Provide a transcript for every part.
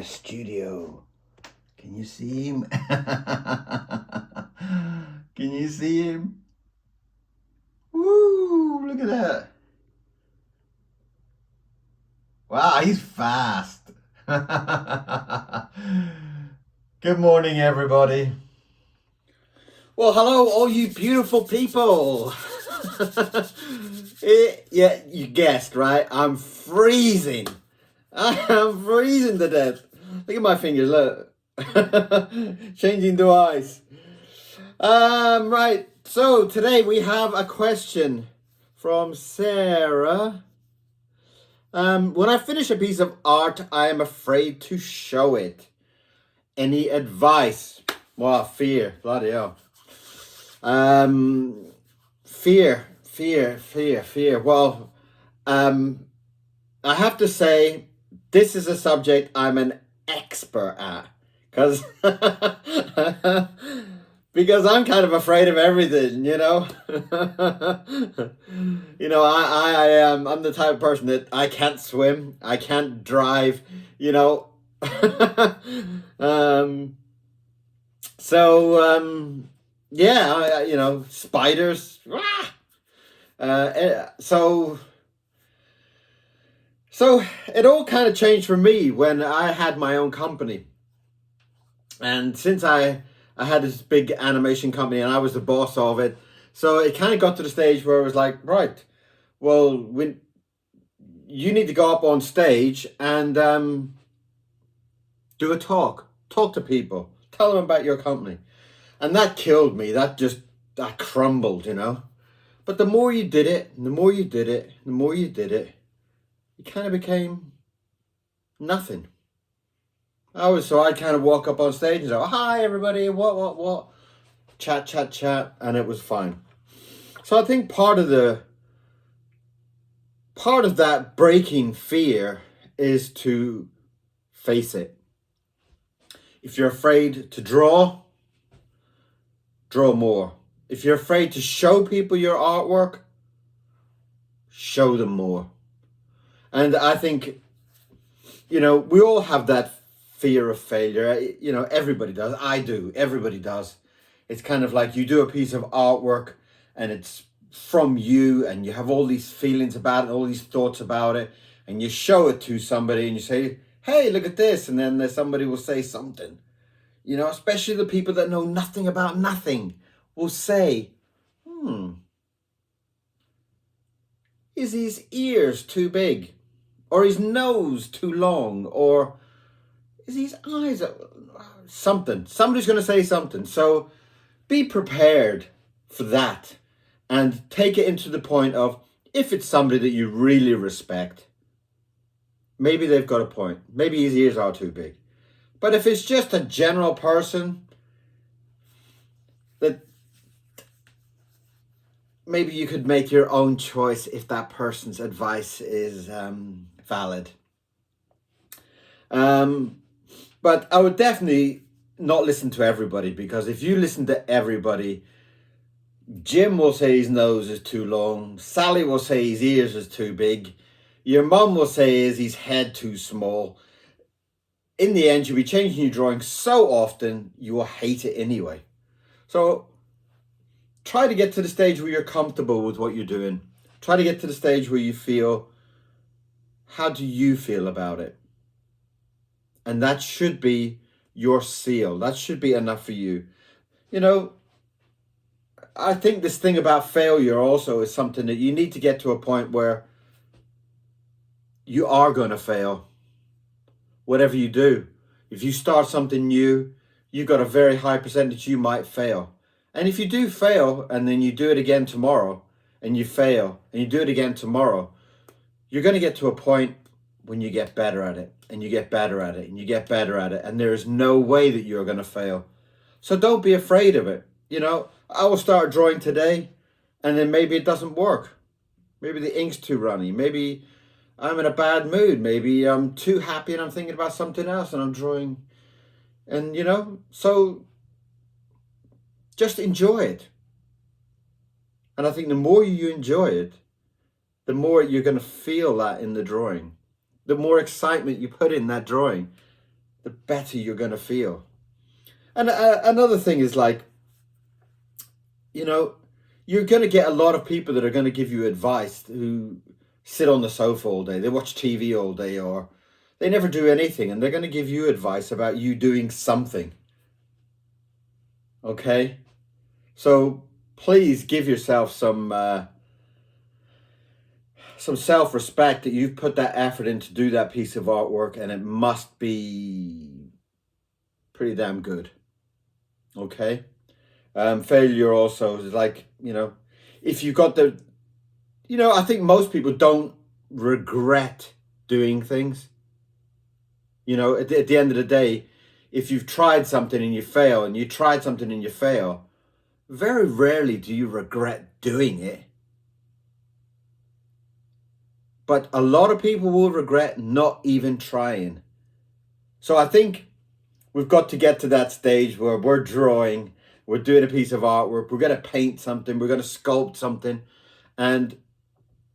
the studio. Can you see him? Can you see him? Woo! Look at that. Wow, he's fast. Good morning, everybody. Well, hello, all you beautiful people. Yeah, you guessed, right? I'm freezing. I'm freezing to death. Look at my fingers, look. Changing to ice. Right. So today we have a question from Sarah. When I finish a piece of art, I am afraid to show it. Any advice? Wow, fear. Bloody hell. Fear. Well, I have to say, this is a subject I'm an expert at. Because I'm kind of afraid of everything, you know. I'm the type of person that I can't swim, I can't drive, you know. Yeah, spiders. So it all kind of changed for me when I had my own company. And since I had this big animation company and I was the boss of it, so it kind of got to the stage where it was like, right, well, you need to go up on stage and do a talk to people, tell them about your company. And that killed me. That crumbled, you know. But the more you did it, it kind of became nothing. I'd kind of walk up on stage and say, hi everybody, what, chat, and it was fine. So I think part of that breaking fear is to face it. If you're afraid to draw more. If you're afraid to show people your artwork, show them more. And I think, we all have that fear of failure. Everybody does. I do. Everybody does. It's kind of like you do a piece of artwork and it's from you and you have all these feelings about it, all these thoughts about it, and you show it to somebody and you say, hey, look at this. And then somebody will say something. Especially the people that know nothing about nothing will say, is his ears too big? Or his nose too long? Or is his eyes something? Somebody's going to say something. So be prepared for that and take it into the point of, if it's somebody that you really respect, maybe they've got a point. Maybe his ears are too big. But if it's just a general person, that maybe you could make your own choice if that person's advice is valid. But I would definitely not listen to everybody, because if you listen to everybody, Jim will say his nose is too long, Sally will say his ears is too big, your mum will say is his head too small. In the end, you'll be changing your drawing so often, you will hate it anyway. So try to get to the stage where you're comfortable with what you're doing. Try to get to the stage where you feel, how do you feel about it? And that should be your seal. That should be enough for you. I think this thing about failure also is something that you need to get to a point where you are going to fail. Whatever you do, if you start something new, you've got a very high percentage you might fail. And if you do fail and then you do it again tomorrow and you fail and you do it again tomorrow, you're going to get to a point when you get better at it and you get better at it and you get better at it. And there is no way that you're going to fail. So don't be afraid of it. I will start drawing today and then maybe it doesn't work. Maybe the ink's too runny. Maybe I'm in a bad mood. Maybe I'm too happy and I'm thinking about something else and I'm drawing. And, so just enjoy it. And I think the more you enjoy it, the more you're going to feel that in the drawing. The more excitement you put in that drawing, the better you're going to feel. And another thing is like, you know, you're going to get a lot of people that are going to give you advice who sit on the sofa all day. They watch TV all day, or they never do anything, and they're going to give you advice about you doing something. Okay? So please give yourself some self-respect that you've put that effort in to do that piece of artwork, and it must be pretty damn good. Okay? Failure also is like, you know, if you got the, you know, I think most people don't regret doing things. You know, at the end of the day, if you've tried something and you fail, and you tried something and you fail, very rarely do you regret doing it. But a lot of people will regret not even trying. So I think we've got to get to that stage where we're drawing, we're doing a piece of artwork, we're going to paint something, we're going to sculpt something, and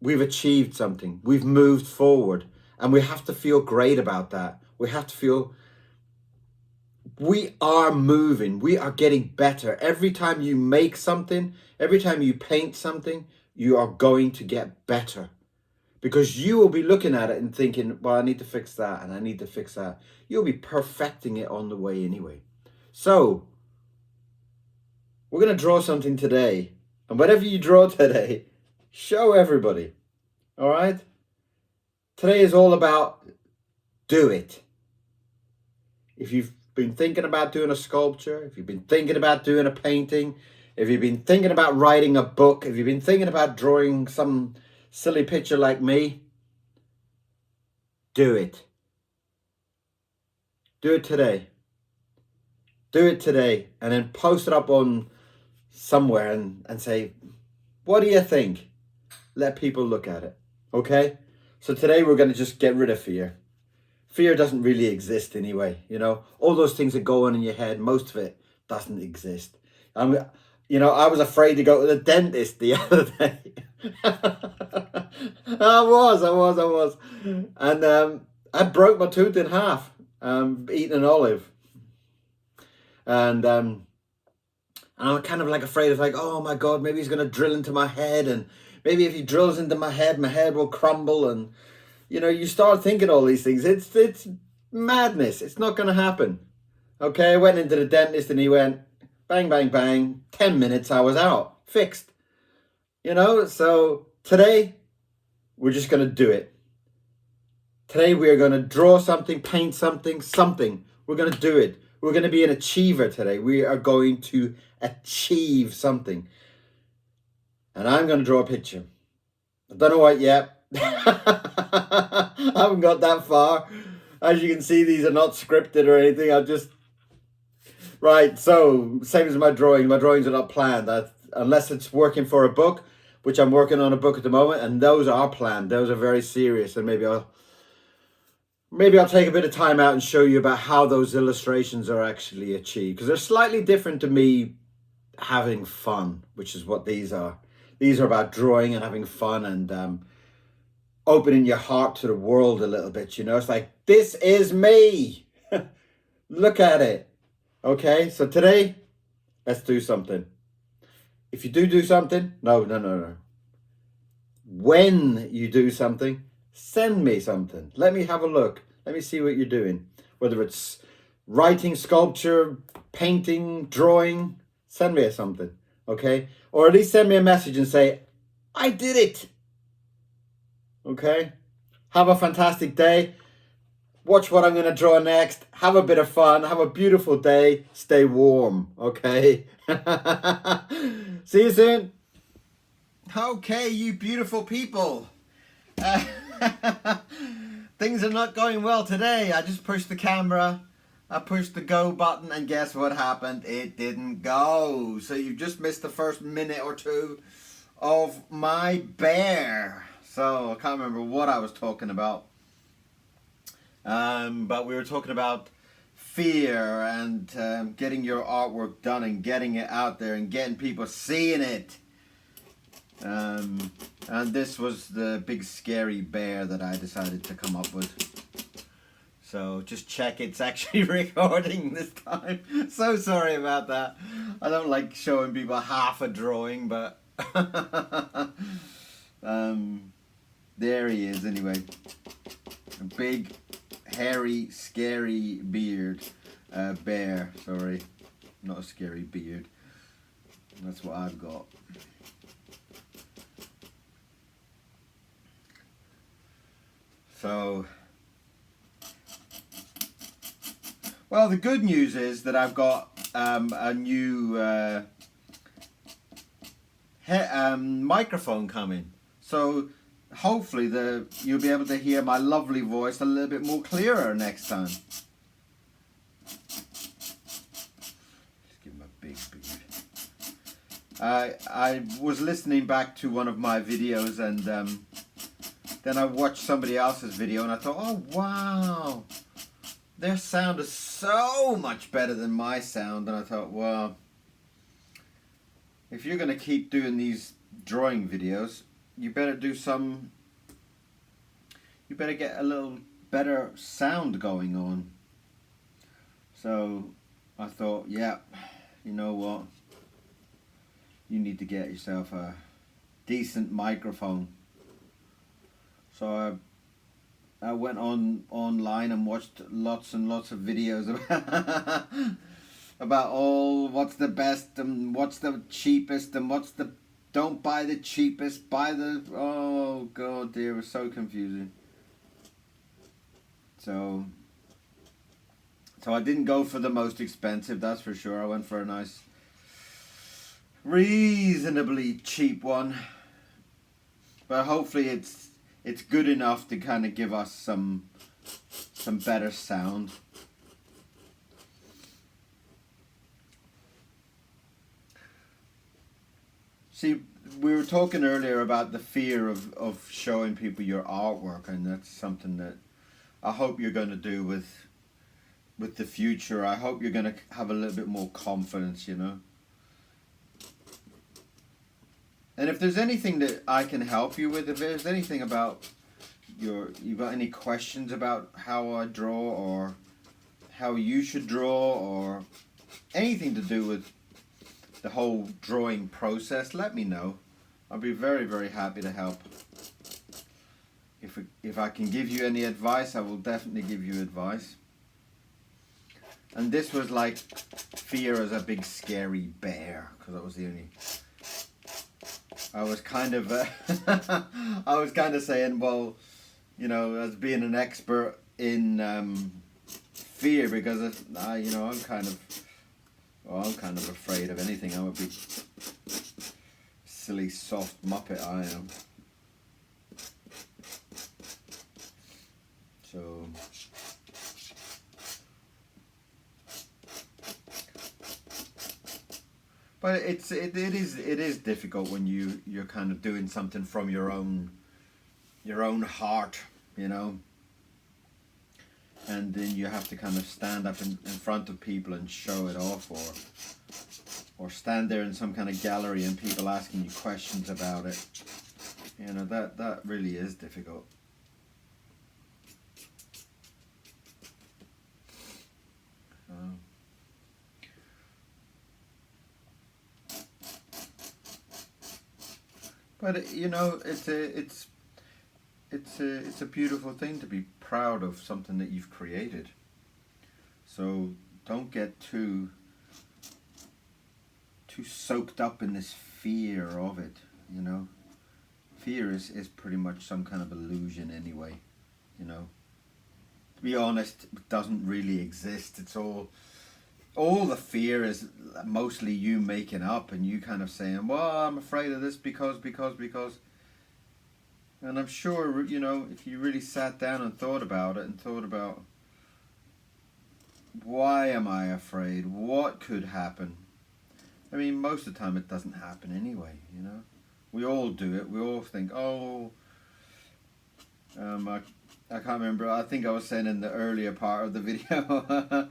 we've achieved something. We've moved forward, and we have to feel great about that. We have to feel we are moving, we are getting better. Every time you make something, every time you paint something, you are going to get better. Because you will be looking at it and thinking, well, I need to fix that and I need to fix that. You'll be perfecting it on the way anyway. So, we're going to draw something today. And whatever you draw today, show everybody. All right? Today is all about do it. If you've been thinking about doing a sculpture, if you've been thinking about doing a painting, if you've been thinking about writing a book, if you've been thinking about drawing some silly picture like me, do it. Do it today. Do it today, and then post it up on somewhere and say, what do you think? Let people look at it. Okay? So today we're going to just get rid of fear. Fear doesn't really exist anyway, you know. All those things that go on in your head, most of it doesn't exist. You know, I was afraid to go to the dentist the other day. I was. And I broke my tooth in half, eating an olive. And I'm kind of like afraid of like, oh my God, maybe he's going to drill into my head. And maybe if he drills into my head will crumble. And, you know, you start thinking all these things. It's madness. It's not going to happen. Okay, I went into the dentist and he went, bang, bang, bang. 10 minutes, I was out. Fixed. You know, so today, we're just going to do it. Today, we are going to draw something, paint something. We're going to do it. We're going to be an achiever today. We are going to achieve something. And I'm going to draw a picture. I don't know what yet. I haven't got that far. As you can see, these are not scripted or anything. I'll just... Right, so same as my drawing. My drawings are not planned. Unless it's working for a book, which I'm working on a book at the moment, and those are planned. Those are very serious, and maybe I'll take a bit of time out and show you about how those illustrations are actually achieved, because they're slightly different to me having fun, which is what these are. These are about drawing and having fun and opening your heart to the world a little bit, you know. It's like, this is me. Look at it. Okay, so today, let's do something. If you do something, no. When you do something, send me something. Let me have a look. Let me see what you're doing. Whether it's writing, sculpture, painting, drawing, send me something, okay? Or at least send me a message and say, I did it. Okay? Have a fantastic day. Watch what I'm going to draw next. Have a bit of fun. Have a beautiful day. Stay warm, okay? See you soon. Okay, you beautiful people. Things are not going well today. I just pushed the camera. I pushed the go button, and guess what happened? It didn't go. So you've just missed the first minute or two of my bear. So I can't remember what I was talking about. But we were talking about fear and getting your artwork done and getting it out there and getting people seeing it. And this was the big scary bear that I decided to come up with. So So just check it's actually recording this time. So sorry about that. I don't like showing people half a drawing, but there he is anyway. A big, hairy, scary beard. Bear, sorry. Not a scary beard. That's what I've got. So, well, the good news is that I've got a new microphone coming. So hopefully you'll be able to hear my lovely voice a little bit more clearer next time. Just give him a big beard. I was listening back to one of my videos, and then I watched somebody else's video and I thought, oh wow, their sound is so much better than my sound. And I thought, well, if you're going to keep doing these drawing videos, you better get a little better sound going on. So I thought, yeah, you know what, you need to get yourself a decent microphone. So I went online and watched lots and lots of videos about what's the best and what's the cheapest and don't buy the cheapest, buy the, oh god dear, it was so confusing. So I didn't go for the most expensive, that's for sure. I went for a nice, reasonably cheap one, but hopefully it's good enough to kind of give us some better sound. See, we were talking earlier about the fear of showing people your artwork, and that's something that I hope you're going to do with the future. I hope you're going to have a little bit more confidence, you know. And if there's anything that I can help you with, if there's anything about you've got any questions about how I draw or how you should draw or anything to do with the whole drawing process, let me know. I'll be very, very happy to help. If I can give you any advice, I will definitely give you advice. And this was like fear as a big scary bear, because that was the only... I was kind of saying, well, you know, as being an expert in fear, because you know, I'm kind of afraid of anything. I'm a big silly soft muppet, I am. So but it is difficult when you're kind of doing something from your own heart, you know, and then you have to kind of stand up in front of people and show it off, or stand there in some kind of gallery and people asking you questions about it. You know, that really is difficult. But you know, it's a beautiful thing to be proud of something that you've created. So don't get too soaked up in this fear of it, you know. Fear is pretty much some kind of illusion anyway, you know. To be honest, it doesn't really exist. It's all the fear is mostly you making up and you kind of saying, well, I'm afraid of this because. And I'm sure, you know, if you really sat down and thought about it and thought about, why am I afraid? What could happen? I mean, most of the time it doesn't happen anyway, you know. We all do it. We all think, oh, I can't remember. I think I was saying in the earlier part of the video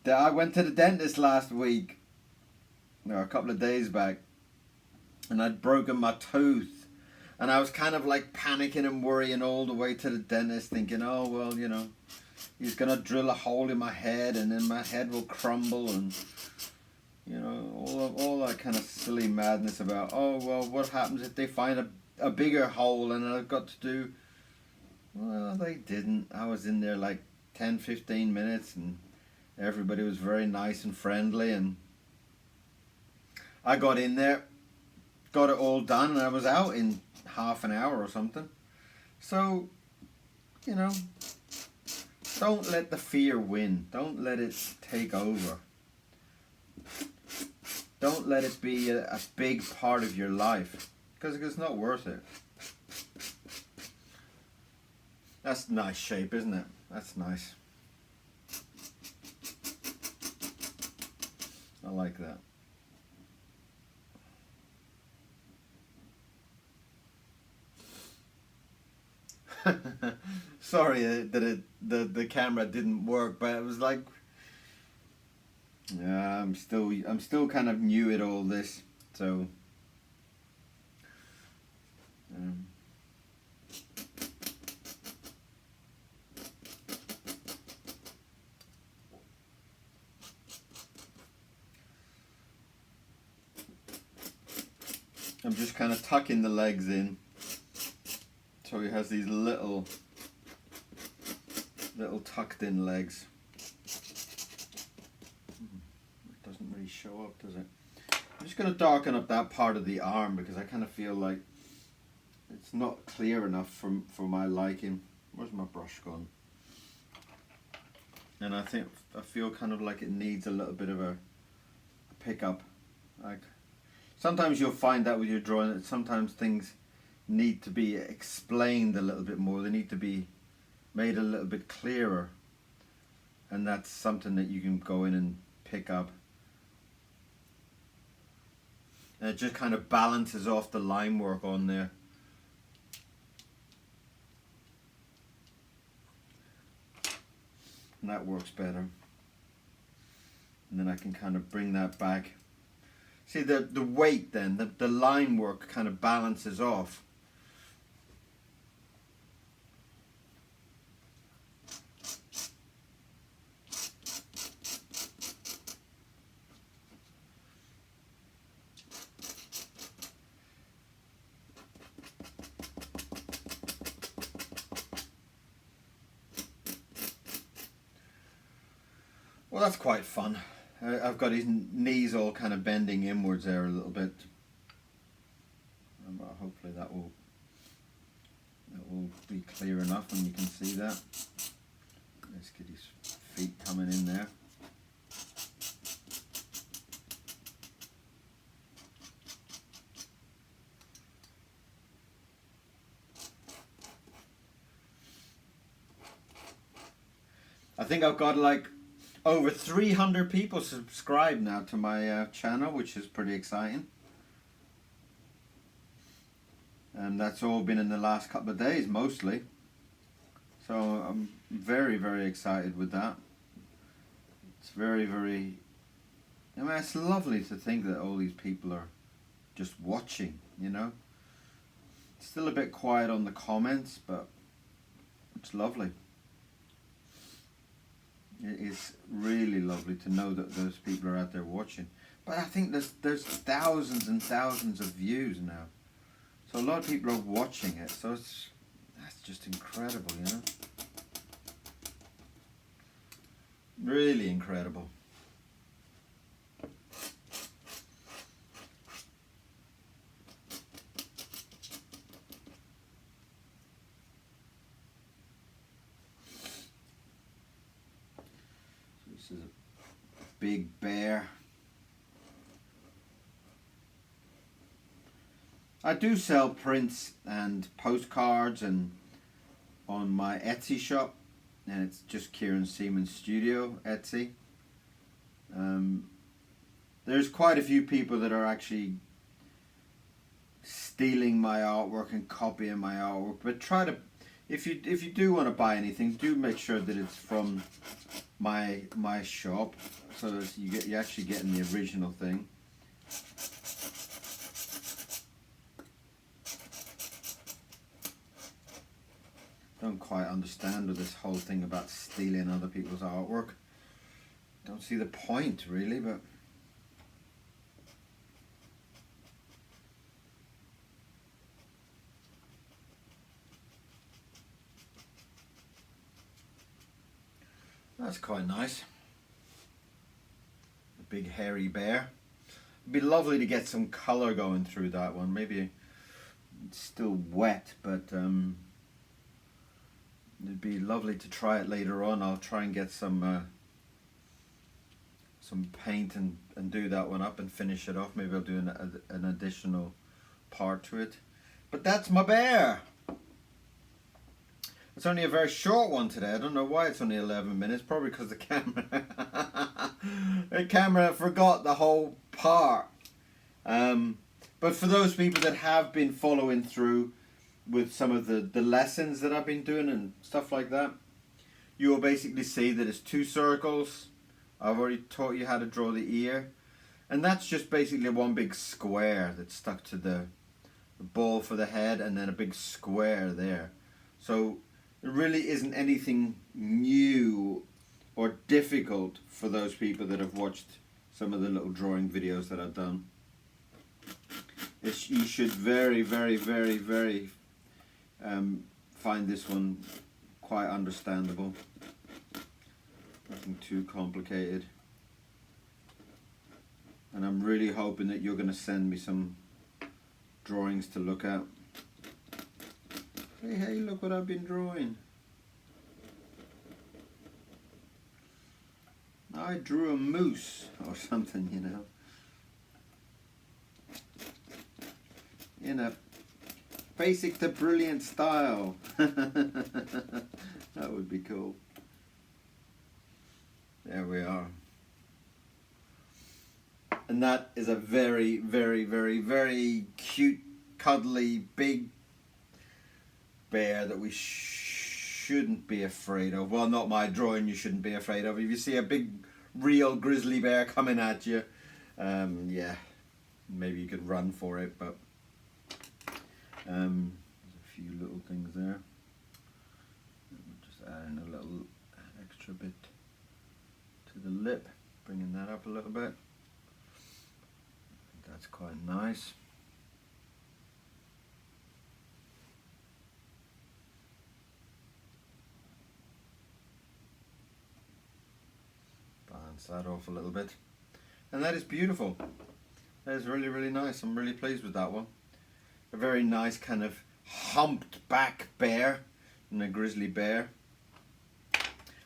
that I went to the dentist last week, or a couple of days back, and I'd broken my tooth, and I was kind of like panicking and worrying all the way to the dentist, thinking, oh well, you know, he's gonna drill a hole in my head, and then my head will crumble, and you know, all that kind of silly madness about, oh well, what happens if they find a bigger hole, and I've got to do. Well, they didn't. I was in there like 10-15 minutes, and everybody was very nice and friendly, and I got in there, got it all done, and I was out in half an hour or something. So, you know, don't let the fear win. Don't let it take over. Don't let it be a big part of your life, because it's not worth it. That's nice shape, isn't it? That's nice. I like that. Sorry that the camera didn't work, but it was like, yeah, I'm still kind of new at all this, so I'm just kind of tucking the legs in, so he has these little tucked in legs. It doesn't really show up, does it? I'm just going to darken up that part of the arm, because I kind of feel like it's not clear enough for my liking. Where's my brush gone? And I feel kind of like it needs a little bit of a pickup. Like, sometimes you'll find that with your drawing, that sometimes things need to be explained a little bit more. They need to be made a little bit clearer, and that's something that you can go in and pick up. And it just kind of balances off the line work on there. And that works better. And then I can kind of bring that back. See, the weight then, the line work kind of balances off. Well, that's quite fun. I've got his knees all kind of bending inwards there a little bit. Hopefully that will be clear enough and you can see that. Let's get his feet coming in there. I think I've got like over 300 people subscribed now to my channel, which is pretty exciting. And that's all been in the last couple of days mostly. So I'm very, very excited with that. It's very, very, I mean, it's lovely to think that all these people are just watching, you know. It's still a bit quiet on the comments, but it's lovely. It is really lovely to know that those people are out there watching. But I think there's thousands and thousands of views now. So a lot of people are watching it. So that's just incredible, you know. Really incredible. This is a big bear. I do sell prints and postcards and on my Etsy shop, and it's just Kieron Seamons Studio Etsy. There's quite a few people that are actually stealing my artwork and copying my artwork, but try to, if you do want to buy anything, do make sure that it's from my shop, so that you're actually getting the original thing. Don't quite understand with this whole thing about stealing other people's artwork. Don't see the point really, but that's quite nice. A big hairy bear. It'd be lovely to get some colour going through that one. Maybe it's still wet, but it'd be lovely to try it later on. I'll try and get some paint and do that one up and finish it off. Maybe I'll do an additional part to it. But that's my bear. It's only a very short one today. I don't know why it's only 11 minutes. Probably because the camera forgot the whole part. But for those people that have been following through with some of the lessons that I've been doing and stuff like that, you will basically see that it's 2 circles. I've already taught you how to draw the ear. And that's just basically one big square that's stuck to the ball for the head, and then a big square there. So it really isn't anything new or difficult for those people that have watched some of the little drawing videos that I've done. You should very find this one quite understandable. Nothing too complicated. And I'm really hoping that you're going to send me some drawings to look at. Hey, look what I've been drawing. I drew a moose or something, you know. In a basic to brilliant style. That would be cool. There we are. And that is a very cute, cuddly, big bear that we shouldn't be afraid of. Well, not my drawing you shouldn't be afraid of. If you see a big, real grizzly bear coming at you, yeah, maybe you could run for it, but there's a few little things there. Just adding a little extra bit to the lip, bringing that up a little bit. That's quite nice. Balance that off a little bit. And that is beautiful. That is really nice. I'm really pleased with that one. A very nice kind of humped back bear and a grizzly bear.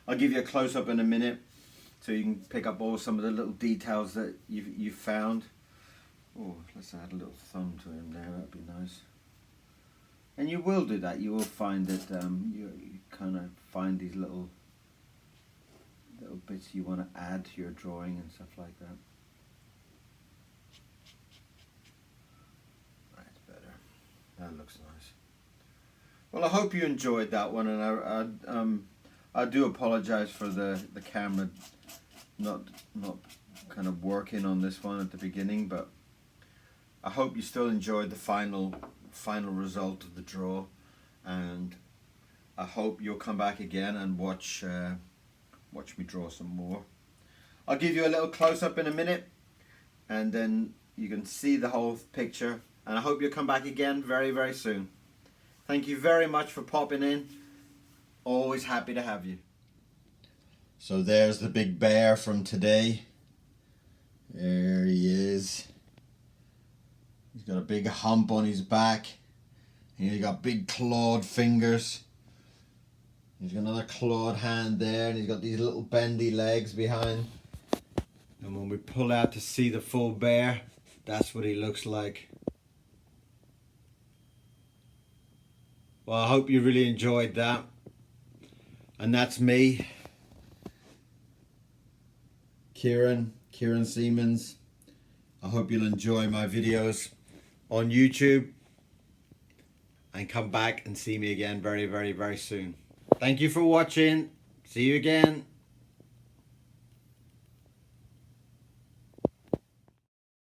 I'll give you a close-up in a minute so you can pick up all some of the little details that you've found. Oh, let's add a little thumb to him there, that'd be nice. And you will do that, you will find that you kind of find these little bits you want to add to your drawing and stuff like that. That's better. That looks nice. Well, I hope you enjoyed that one, and I do apologize for the camera not kind of working on this one at the beginning, but I hope you still enjoyed the final result of the draw, and I hope you'll come back again and watch me draw some more. I'll give you a little close-up in a minute, and then you can see the whole picture, and I hope you'll come back again very soon. Thank you very much for popping in. Always happy to have you. So there's the big bear from today. There he is. He's got a big hump on his back. And he's got big clawed fingers. He's got another clawed hand there, and he's got these little bendy legs behind. And when we pull out to see the full bear, that's what he looks like. Well, I hope you really enjoyed that. And that's me, Kieron Seamons. I hope you'll enjoy my videos on YouTube and come back and see me again very soon. Thank you for watching. See you again.